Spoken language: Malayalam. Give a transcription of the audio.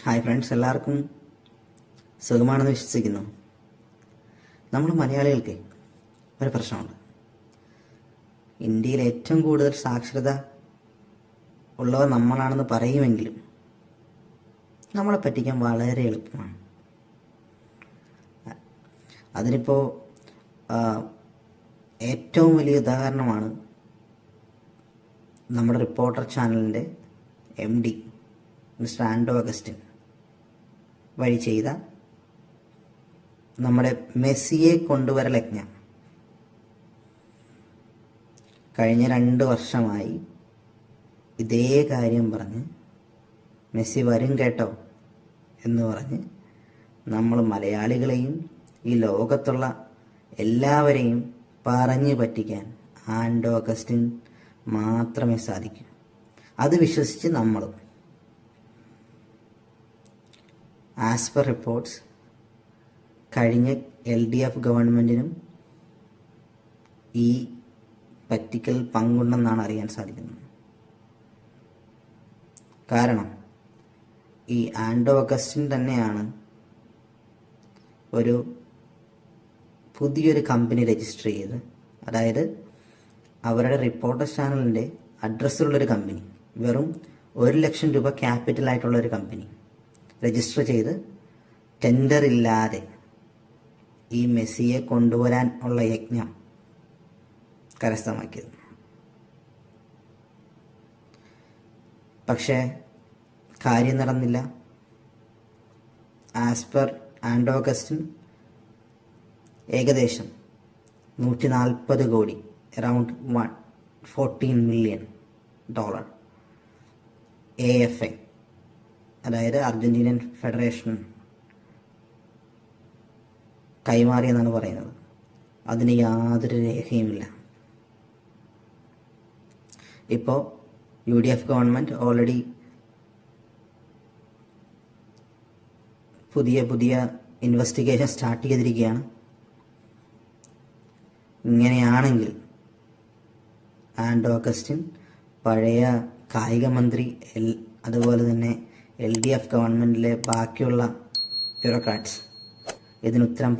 ഹായ് ഫ്രണ്ട്സ്, എല്ലാവർക്കും സുഖമാണെന്ന് വിശ്വസിക്കുന്നു. നമ്മൾ മലയാളികൾക്ക് ഒരു പ്രശ്നമുണ്ട്. ഇന്ത്യയിൽ ഏറ്റവും കൂടുതൽ സാക്ഷരത ഉള്ളവർ നമ്മളാണെന്ന് പറയുമെങ്കിലും നമ്മളെ പറ്റിക്കാൻ വളരെ എളുപ്പമാണ്. അതിനിപ്പോൾ ഏറ്റവും വലിയ ഉദാഹരണമാണ് നമ്മുടെ റിപ്പോർട്ടർ ചാനലിൻ്റെ MD മിസ്റ്റർ ആൻഡോ അഗസ്റ്റിൻ വഴി ചെയ്ത നമ്മുടെ മെസ്സിയെ കൊണ്ടുവരൽ യജ്ഞം. കഴിഞ്ഞ 2 വർഷമായി ഇതേ കാര്യം പറഞ്ഞ് മെസ്സി വരും കേട്ടോ എന്ന് പറഞ്ഞ് നമ്മൾ മലയാളികളെയും ഈ ലോകത്തുള്ള എല്ലാവരെയും പറഞ്ഞു പറ്റിക്കാൻ ആൻഡോ അഗസ്റ്റിൻ മാത്രമേ സാധിക്കൂ. അത് വിശ്വസിച്ച് നമ്മളും. ആസ് പെർ റിപ്പോർട്ട്സ്, കഴിഞ്ഞ LDF ഗവൺമെൻറ്റിനും ഈ പറ്റിക്കൽ പങ്കുണ്ടെന്നാണ് അറിയാൻ സാധിക്കുന്നത്. കാരണം ഈ ആൻഡോ അഗസ്റ്റിൻ തന്നെയാണ് ഒരു പുതിയൊരു കമ്പനി രജിസ്റ്റർ ചെയ്ത്, അതായത് അവരുടെ റിപ്പോർട്ടർ ചാനലിൻ്റെ അഡ്രസ്സിലുള്ളൊരു കമ്പനി, വെറും 1 ലക്ഷം രൂപ ക്യാപിറ്റലായിട്ടുള്ളൊരു കമ്പനി രജിസ്റ്റർ ചെയ്ത് ടെൻഡർ ഇല്ലാതെ ഈ മെസ്സിയെ കൊണ്ടുവരാൻ ഉള്ള യജ്ഞം കരസ്ഥമാക്കിയത്. പക്ഷേ കാര്യം നടന്നില്ല. ആസ് പെർ ആൻഡോ അഗസ്റ്റിൻ ഏകദേശം 140 കോടി, അറൗണ്ട് $14 million AFA, അതായത് അർജന്റീനിയൻ ഫെഡറേഷൻ കൈമാറിയെന്നാണ് പറയുന്നത്. അതിന് യാതൊരു രേഖയുമില്ല. ഇപ്പോൾ UDF ഗവൺമെൻറ് ഓൾറെഡി പുതിയ ഇൻവെസ്റ്റിഗേഷൻ സ്റ്റാർട്ട് ചെയ്തിരിക്കുകയാണ്. ഇങ്ങനെയാണെങ്കിൽ ആൻഡോ അഗസ്റ്റിൻ പഴയ കായിക മന്ത്രി, അതുപോലെ തന്നെ LDF ഗവൺമെൻറ്റിലെ ബാക്കിയുള്ള ബ്യൂറോക്രാറ്റ്സ് ഇതിനുത്തരം